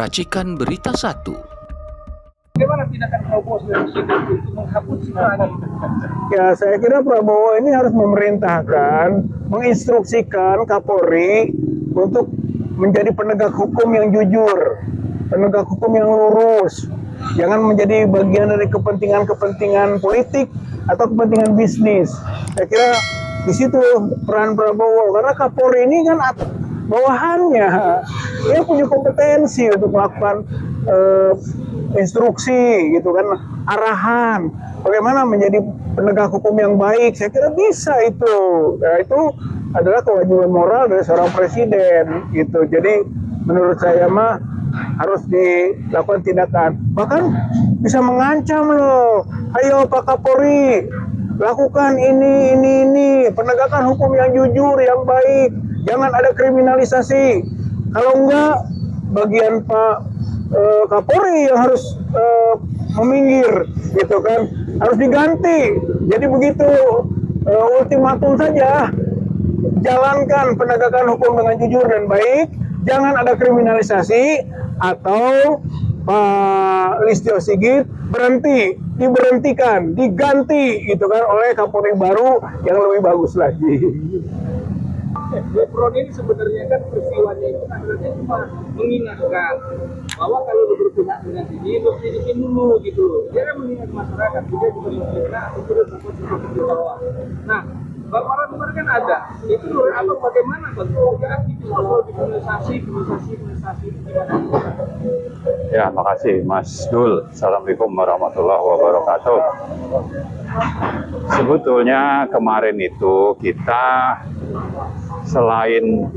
Racikan Berita 1. Bagaimana tindakan Prabowo untuk menghapus Cipta? Ya, saya kira Prabowo ini harus memerintahkan, menginstruksikan Kapolri untuk menjadi penegak hukum yang jujur, penegak hukum yang lurus. Jangan menjadi bagian dari kepentingan-kepentingan politik atau kepentingan bisnis. Saya kira di situ peran Prabowo, karena Kapolri ini kan bawahannya, dia punya kompetensi untuk melakukan instruksi, gitu kan, arahan, bagaimana menjadi penegak hukum yang baik. Saya kira bisa itu. Ya, itu adalah kewajiban moral dari seorang presiden, gitu. Jadi menurut saya mah harus dilakukan tindakan. Bahkan bisa mengancam loh. Ayo Pak Kapolri, lakukan ini, penegakan hukum yang jujur, yang baik. Jangan ada kriminalisasi. Kalau enggak, bagian Pak Kapolri yang harus meminggir, gitu kan, harus diganti. Jadi begitu, ultimatum saja. Jalankan penegakan hukum dengan jujur dan baik. Jangan ada kriminalisasi, atau Pak Listio Sigit diberhentikan, diganti, gitu kan, oleh Kapolri baru yang lebih bagus lagi. Pro ini sebenarnya kan peristiwanya itu sebenarnya cuma mengingatkan bahwa kalau berpihak dengan ini harus dibikin dulu, gitu. Dia kan mengingat masyarakat, dia juga mengingat itu sudah dapat di bawah. Nah, Bapak kemarin kan ada, itu menurut Abang bagaimana bentuk aktivis soal kriminalisasi itu gimana? Ya, makasih Mas Dul. Assalamualaikum warahmatullahi wabarakatuh. Sebetulnya kemarin itu kita selain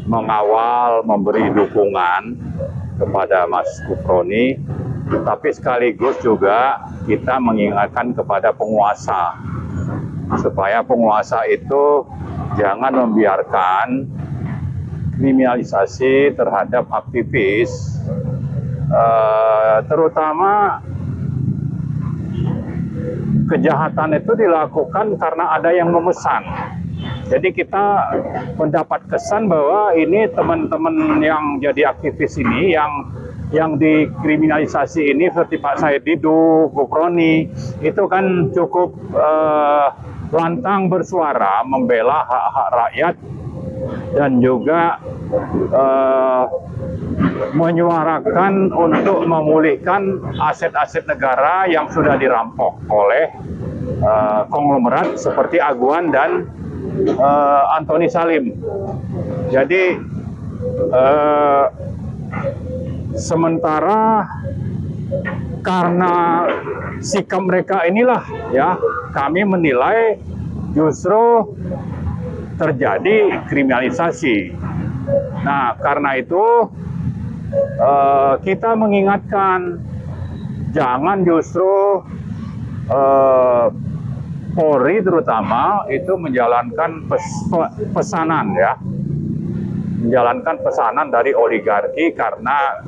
mengawal, memberi dukungan kepada Mas Gufroni, tapi sekaligus juga kita mengingatkan kepada penguasa, supaya penguasa itu jangan membiarkan kriminalisasi terhadap aktivis, terutama kejahatan itu dilakukan karena ada yang memesan. Jadi kita mendapat kesan bahwa ini teman-teman yang jadi aktivis ini, yang dikriminalisasi ini seperti Pak Said Didu, Gufroni, itu kan cukup lantang bersuara membela hak-hak rakyat dan juga menyuarakan untuk memulihkan aset-aset negara yang sudah dirampok oleh konglomerat seperti Aguan dan Antoni Salim. Jadi sementara karena sikap mereka inilah, ya, kami menilai justru terjadi kriminalisasi. Nah, karena itu kita mengingatkan jangan justru Polri terutama itu menjalankan pesanan, ya, menjalankan pesanan dari oligarki karena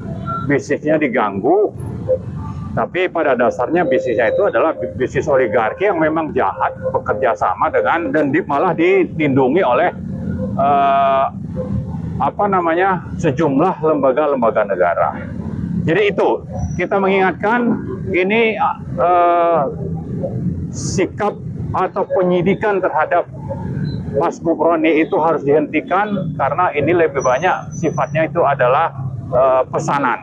bisnisnya diganggu. Tapi pada dasarnya bisnisnya itu adalah bisnis oligarki yang memang jahat, bekerja sama dengan dan malah dilindungi oleh sejumlah lembaga-lembaga negara. Jadi itu kita mengingatkan ini sikap atau penyidikan terhadap Mas Gufroni itu harus dihentikan karena ini lebih banyak sifatnya itu adalah pesanan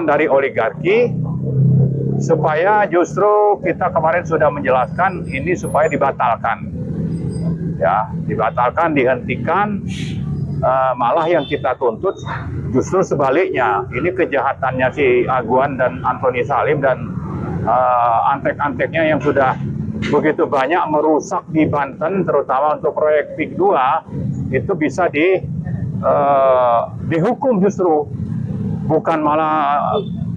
dari oligarki, supaya justru kita kemarin sudah menjelaskan ini supaya dibatalkan, ya, dibatalkan, dihentikan. Malah yang kita tuntut justru sebaliknya, ini kejahatannya si Aguan dan Antoni Salim dan antek-anteknya yang sudah begitu banyak merusak di Banten, terutama untuk proyek PIK 2, itu bisa dihukum justru. Bukan malah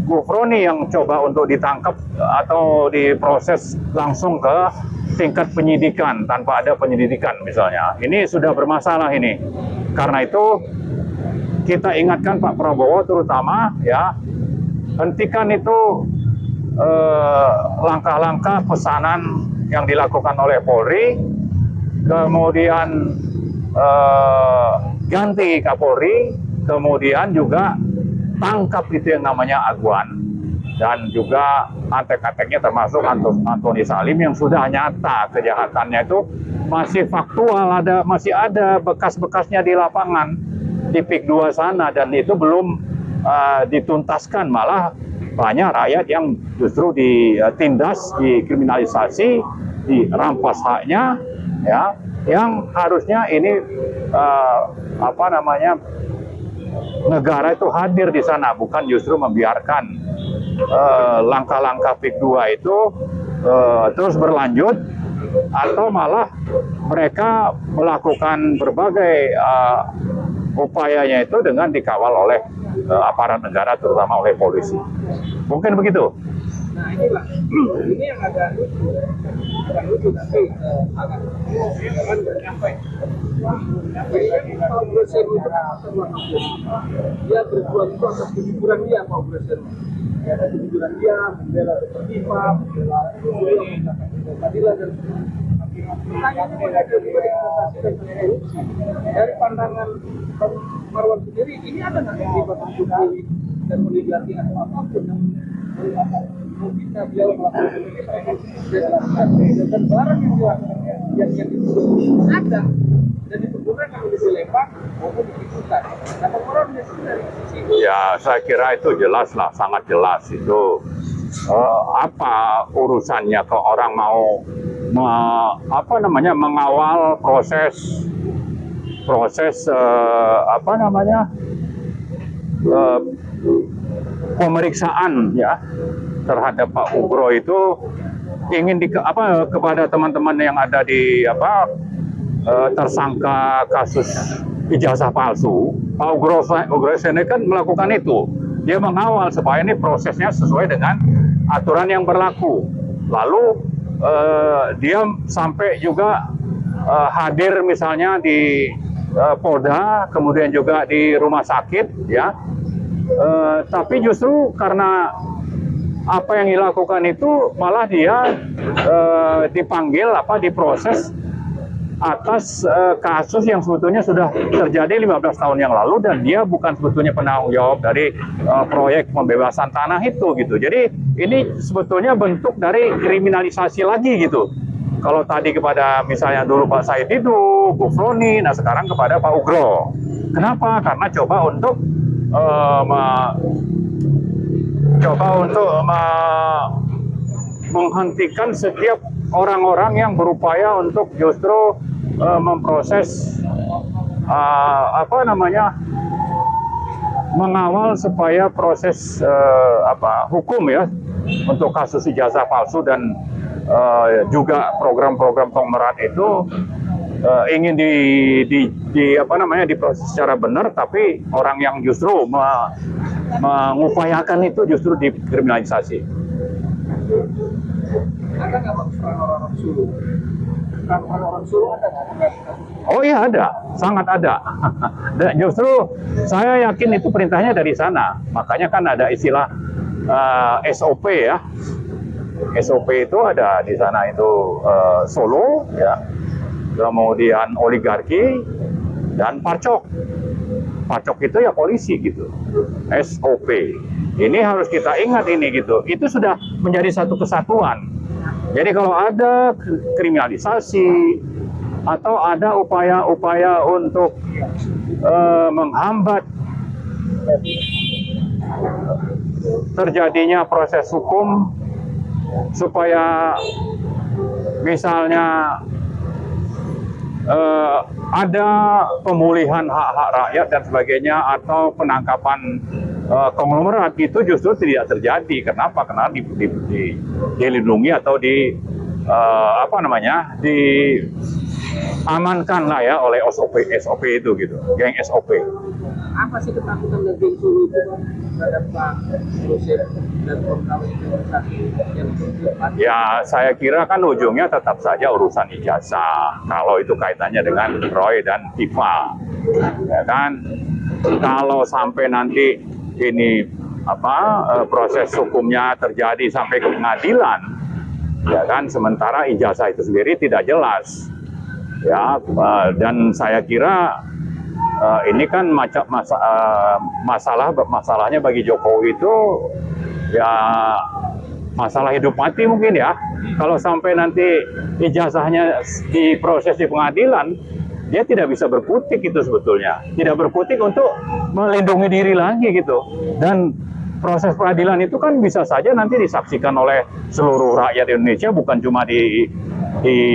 Gufroni yang coba untuk ditangkap atau diproses langsung ke tingkat penyidikan tanpa ada penyelidikan misalnya. Ini sudah bermasalah ini. Karena itu kita ingatkan Pak Prabowo terutama, ya, hentikan itu langkah-langkah pesanan yang dilakukan oleh Polri, kemudian ganti Kapolri, kemudian juga tangkap itu yang namanya Aguan, dan juga antek-anteknya termasuk Antoni Salim yang sudah nyata kejahatannya itu masih faktual, masih ada bekas-bekasnya di lapangan di PIK 2 sana, dan itu belum dituntaskan, malah banyak rakyat yang justru ditindas, dikriminalisasi, dirampas haknya, ya, yang harusnya ini negara itu hadir di sana, bukan justru membiarkan langkah-langkah PIK 2 itu terus berlanjut, atau malah mereka melakukan berbagai upayanya itu dengan dikawal oleh aparat negara, terutama oleh polisi. Mungkin begitu. Nah inilah, ini yang agak lucu, tapi agak kan nggak nyampe. Ini kan Pak Presiden itu dia berjuang itu atas kejujuran dia, Pak Presiden. Ada kejujuran dia, membela FIFA, membela keadilan dan makanya mereka juga dikonsultasikan dengan korupsi. Dari pandangan Pak Marwan sendiri, ini ada nggak keterlibatan Jokowi dan oligarki atau apapun yang kita beliau melakukan dan barang yang itu ada dan dipergunakan oleh Lembang maupun dikipukan. Nah, orang itu dari sisi Ya, saya kira itu jelas lah, sangat jelas itu. Apa urusannya ke orang mau mengawal proses pemeriksaan ya terhadap Pak Ugro itu, ingin kepada teman-teman yang ada di tersangka kasus ijazah palsu. Pak Ugro ini kan melakukan itu, dia mengawal supaya ini prosesnya sesuai dengan aturan yang berlaku. Lalu dia sampai juga hadir misalnya di Polda, kemudian juga di rumah sakit ya. Tapi justru karena apa yang dilakukan itu malah dia dipanggil diproses atas kasus yang sebetulnya sudah terjadi 15 tahun yang lalu, dan dia bukan sebetulnya penanggung jawab dari proyek pembebasan tanah itu gitu. Jadi ini sebetulnya bentuk dari kriminalisasi lagi gitu. Kalau tadi kepada misalnya dulu Pak Said Didu, Bu Floni, nah sekarang kepada Pak Ugro. Kenapa? Karena coba untuk menghentikan setiap orang-orang yang berupaya untuk justru memproses mengawal supaya proses hukum ya untuk kasus ijazah palsu dan juga program-program konglomerat itu ingin diproses secara benar, tapi orang yang justru mengupayakan itu justru dikriminalisasi. ada nggak orang-orang Sulu? Orang-orang Sulu ada nggak? Oh iya ada, sangat ada. Dan justru saya yakin itu perintahnya dari sana. Makanya kan ada istilah SOP ya. SOP itu ada di sana itu Solo ya. Kemudian oligarki dan Parcok. Parcok itu ya polisi gitu. SOP. Ini harus kita ingat ini gitu. Itu sudah menjadi satu kesatuan. Jadi kalau ada kriminalisasi atau ada upaya-upaya untuk menghambat terjadinya proses hukum supaya misalnya ada pemulihan hak-hak rakyat dan sebagainya, atau penangkapan konglomerat, itu justru tidak terjadi. Kenapa? Karena dilindungi atau diamankan lah ya oleh SOP itu gitu, geng SOP. Apa sih ketakutan dari geng Sulu itu terhadap Pak Presiden dan pegawai yang Ya, saya kira kan ujungnya tetap saja urusan ijazah. Kalau itu kaitannya dengan Roy dan FIFA, ya kan? Kalau sampai nanti ini proses hukumnya terjadi sampai ke pengadilan, ya kan? Sementara ijazah itu sendiri tidak jelas, ya. Dan saya kira ini kan masalahnya bagi Jokowi itu ya masalah hidup mati mungkin ya. Kalau sampai nanti ijazahnya diproses di pengadilan, dia tidak bisa berkutik itu sebetulnya. Tidak berkutik untuk melindungi diri lagi gitu. Dan proses peradilan itu kan bisa saja nanti disaksikan oleh seluruh rakyat Indonesia, bukan cuma di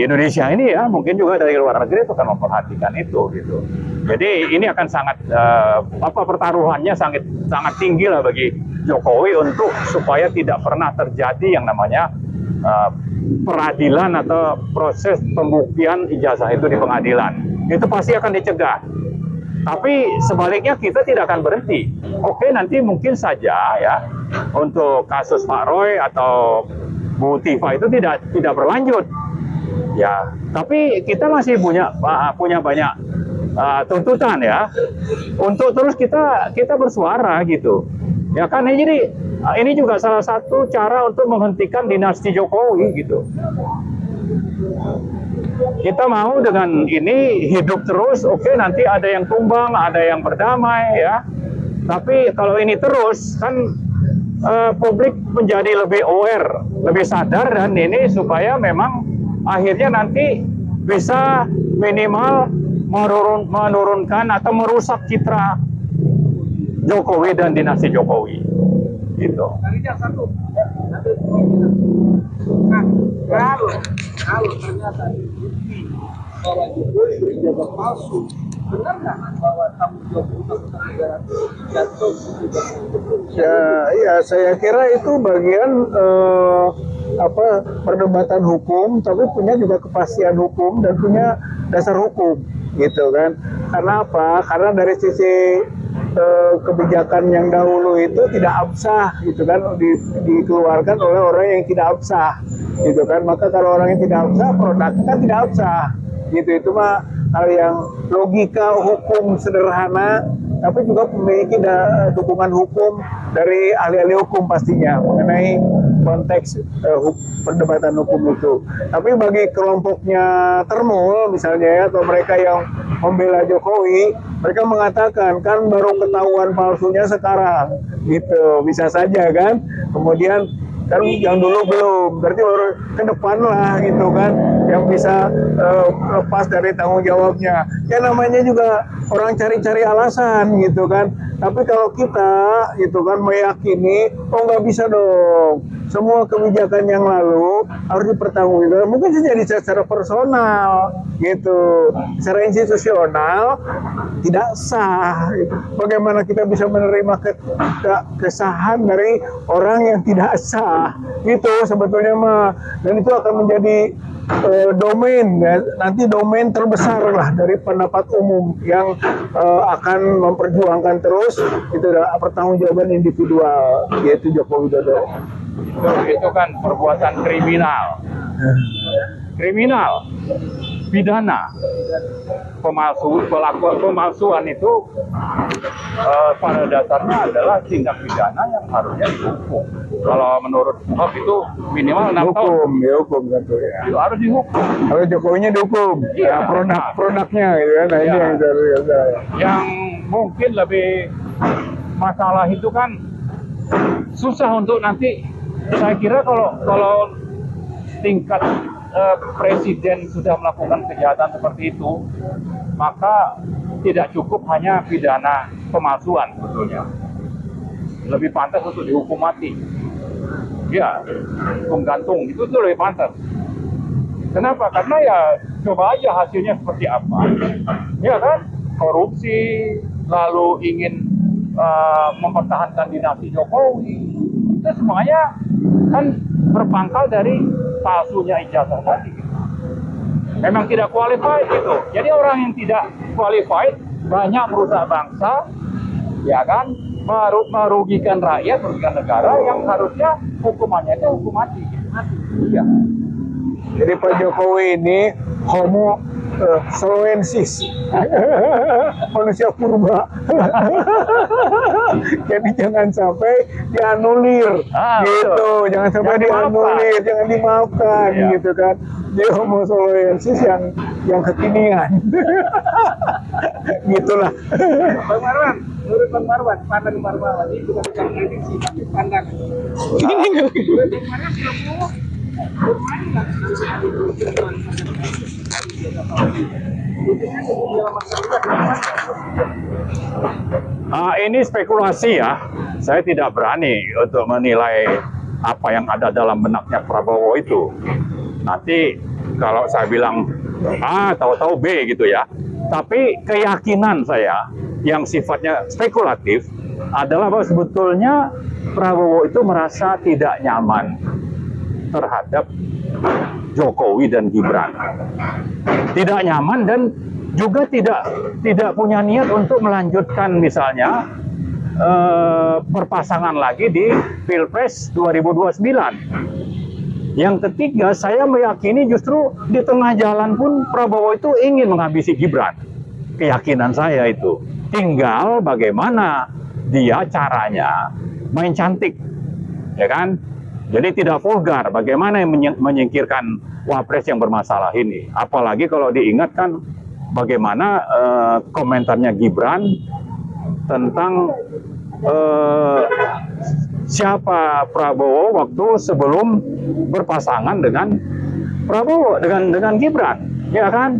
Indonesia ini ya, mungkin juga dari luar negeri itu akan memperhatikan itu gitu. Jadi ini akan sangat pertaruhannya sangat tinggi lah bagi Jokowi untuk supaya tidak pernah terjadi yang namanya peradilan atau proses pembuktian ijazah itu di pengadilan. Itu pasti akan dicegah. Tapi sebaliknya kita tidak akan berhenti. Oke, nanti mungkin saja ya untuk kasus Pak Roy atau Bu Tifa itu tidak berlanjut. Ya, tapi kita masih punya banyak tuntutan ya untuk terus kita bersuara gitu. Ya kan, jadi ini juga salah satu cara untuk menghentikan dinasti Jokowi gitu. Kita mau dengan ini hidup terus, oke, nanti ada yang tumbang, ada yang berdamai ya. Tapi kalau ini terus kan publik menjadi lebih aware, lebih sadar, dan ini supaya memang akhirnya nanti bisa minimal menurunkan atau merusak citra Jokowi dan dinasti Jokowi gitu. Satu. Nah, kalau ternyata dibukti bahwa Jokowi berijazah palsu, benar nggak bahwa tanggung jawab utang negara itu jatuh di Jokowi? Ya, saya kira itu bagian perdebatan hukum, tapi punya juga kepastian hukum dan punya dasar hukum, gitu kan? Karena apa? Karena dari sisi kebijakan yang dahulu itu tidak absah, gitu kan, dikeluarkan oleh orang yang tidak absah, gitu kan. Maka kalau orang yang tidak absah, produknya kan tidak absah, gitu. Itu mah hal yang logika hukum sederhana, tapi juga memiliki dukungan hukum dari ahli-ahli hukum pastinya mengenai konteks perdebatan hukum itu. Tapi bagi kelompoknya Termul misalnya ya, atau mereka yang membela Jokowi, mereka mengatakan kan baru ketahuan palsunya sekarang, gitu. Bisa saja kan, kemudian kan yang dulu belum, berarti baru ke depan lah gitu kan, yang bisa lepas dari tanggung jawabnya. Ya namanya juga orang cari-cari alasan gitu kan. Tapi kalau kita gitu kan meyakini, oh nggak bisa dong, semua kebijakan yang lalu harus dipertanggungjawabkan. Mungkin saja secara personal gitu, secara institusional tidak sah. Bagaimana kita bisa menerima kesahan dari orang yang tidak sah? Gitu sebetulnya mah. Dan itu akan menjadi domain ya, nanti domain terbesar lah dari pendapat umum yang akan memperjuangkan terus itu adalah pertanggungjawaban individual, yaitu Joko Widodo. Itu kan perbuatan kriminal, pidana. Pemalsuan itu pada dasarnya adalah tindak pidana yang harusnya dihukum. Kalau menurut Kuhap itu minimal 6 tahun. Ya hukum tentu ya. Itu harus dihukum. Kalau Jokowinya dihukum, Iya, produknya gitu kan. Nah, ini Iya. yang Yang mungkin lebih masalah itu kan susah untuk nanti. Saya kira kalau tingkat presiden sudah melakukan kejahatan seperti itu, maka tidak cukup hanya pidana pemalsuan sebetulnya. Lebih pantas untuk dihukum mati. Ya, hukum gantung itu tuh lebih pantas. Kenapa? Karena ya coba aja hasilnya seperti apa. Ya kan, korupsi, lalu ingin mempertahankan dinasti Jokowi, itu semuanya kan berpangkal dari palsunya ijazah tadi. Memang tidak qualified gitu. Jadi orang yang tidak qualified banyak merusak bangsa, ya kan, merugikan rakyat, merugikan negara, yang harusnya hukumannya itu hukum mati. Iya. Jadi Pak Jokowi ini homo slowensis, manusia purba. Jadi jangan sampai dianulir, gitu. Betul. Jangan sampai dianulir, jangan dimaafkan, gitu kan. Dia homo slowensis yang kekinian. Gitulah. Bang Marwan, menurut Bang Marwan, pandangan Bang Marwan ini bukan prediksi tapi pandangan. Menurut Bang Marwan, Prabowo bermain nggak Ini spekulasi ya. Saya tidak berani untuk menilai apa yang ada dalam benaknya Prabowo itu. Nanti kalau saya bilang A, tahu-tahu B gitu ya. Tapi keyakinan saya yang sifatnya spekulatif adalah bahwa sebetulnya Prabowo itu merasa tidak nyaman terhadap Jokowi dan Gibran. Tidak nyaman dan juga tidak punya niat untuk melanjutkan misalnya berpasangan lagi di Pilpres 2029. Yang ketiga, saya meyakini justru di tengah jalan pun Prabowo itu ingin menghabisi Gibran. Keyakinan saya itu. Tinggal bagaimana dia caranya main cantik. Ya kan? Jadi tidak vulgar. Bagaimana yang menyingkirkan wapres yang bermasalah ini. Apalagi kalau diingatkan bagaimana komentarnya Gibran tentang siapa Prabowo waktu sebelum berpasangan dengan Prabowo dengan Gibran, ya kan?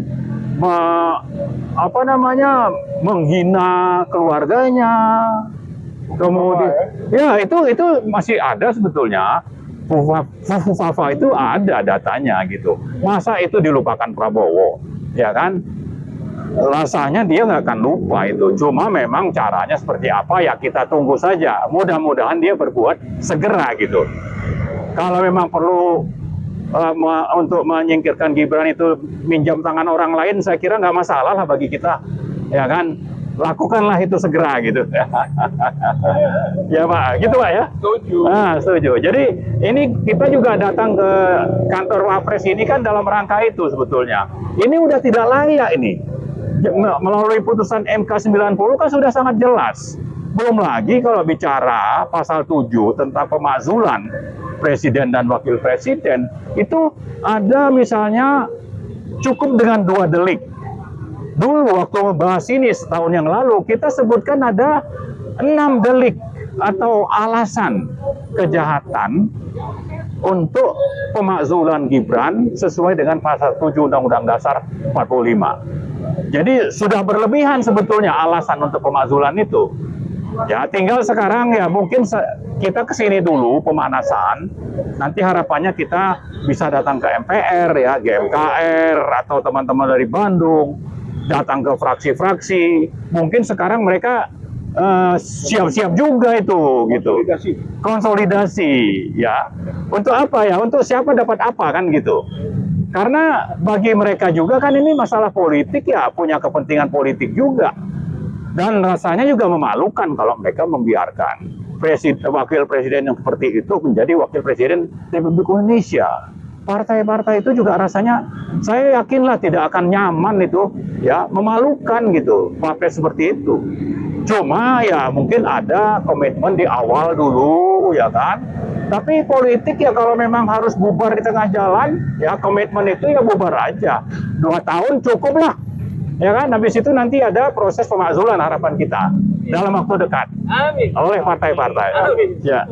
Menghina keluarganya, kemudian ya itu masih ada sebetulnya. Fufafa itu ada datanya gitu. Masa itu dilupakan Prabowo, ya kan? Rasanya dia nggak akan lupa itu. Cuma memang caranya seperti apa ya kita tunggu saja. Mudah-mudahan dia berbuat segera gitu. Kalau memang perlu untuk menyingkirkan Gibran itu minjam tangan orang lain, saya kira nggak masalah lah bagi kita, ya kan? Lakukanlah itu segera gitu. Ya Pak, gitu Pak ya? setuju? Setuju. Jadi ini kita juga datang ke kantor Wapres ini kan dalam rangka itu sebetulnya. Ini udah tidak layak ini. Melalui putusan MK 90 kan sudah sangat jelas. Belum lagi kalau bicara pasal 7 tentang pemakzulan presiden dan wakil presiden, itu ada misalnya cukup dengan 2 delik. Dulu waktu membahas ini setahun yang lalu, kita sebutkan ada 6 delik atau alasan kejahatan untuk pemakzulan Gibran sesuai dengan pasal 7 Undang-Undang Dasar 45. Jadi sudah berlebihan sebetulnya alasan untuk pemakzulan itu. Ya tinggal sekarang ya mungkin kita kesini dulu pemanasan. Nanti harapannya kita bisa datang ke MPR ya, GMKR atau teman-teman dari Bandung, datang ke fraksi-fraksi. Mungkin sekarang mereka siap-siap juga itu gitu. Konsolidasi ya. Untuk apa ya? Untuk siapa dapat apa kan gitu. Karena bagi mereka juga kan ini masalah politik ya, punya kepentingan politik juga. Dan rasanya juga memalukan kalau mereka membiarkan wakil presiden yang seperti itu menjadi wakil presiden Republik Indonesia. Partai-partai itu juga rasanya, saya yakinlah tidak akan nyaman itu, ya memalukan gitu, partai seperti itu. Cuma ya mungkin ada komitmen di awal dulu, ya kan. Tapi politik ya kalau memang harus bubar di tengah jalan, ya komitmen itu ya bubar aja. 2 tahun cukup lah. Ya kan, habis itu nanti ada proses pemakzulan harapan kita dalam waktu dekat. Amin. Oleh partai-partai. Amin. Ya.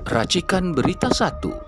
Racikan Berita 1